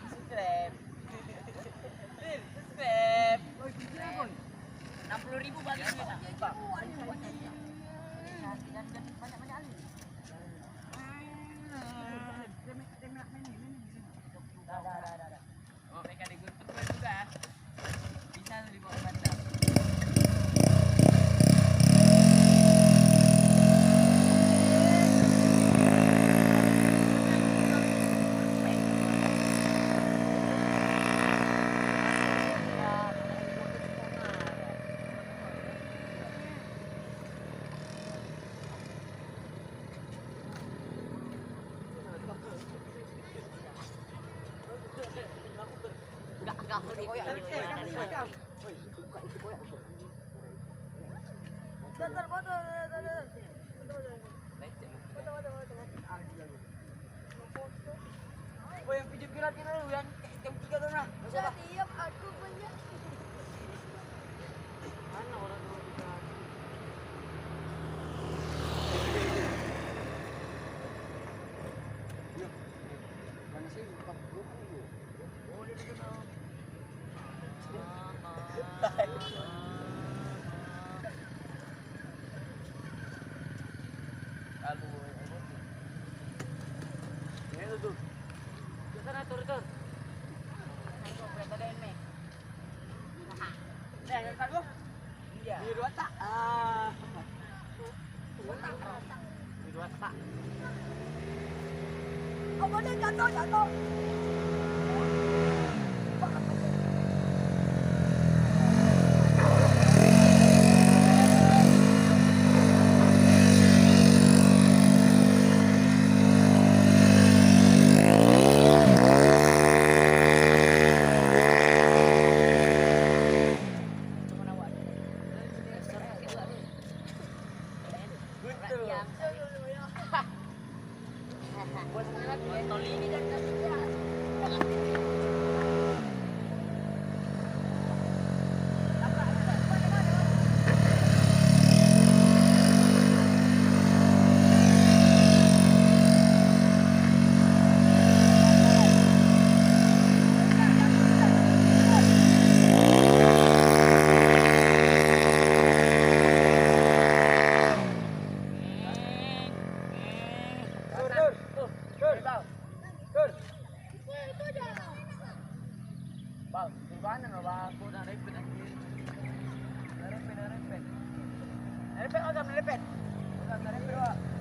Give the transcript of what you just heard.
subscribe. Subscribe. 60.000 bagi kita. Bang. Oh, mereka digurut juga. Bisa dibawa bandar. Oh, yang video viral kita dulu yang jam 3 tuh nah. Diam aku banyak. Mana orang dulu bisa. Mana sih? Oh, dia kenal. Ini tuh. Sana tur. Berapa den nih? Yang kan lu? Iya. Di dua tak. Di dua tak. Oh, boleh jatuh. Botol ini kan Bang, di mana lo bang? Aku udah repet anjir. Repet. Repet agak merepet. Udah repet, Pak.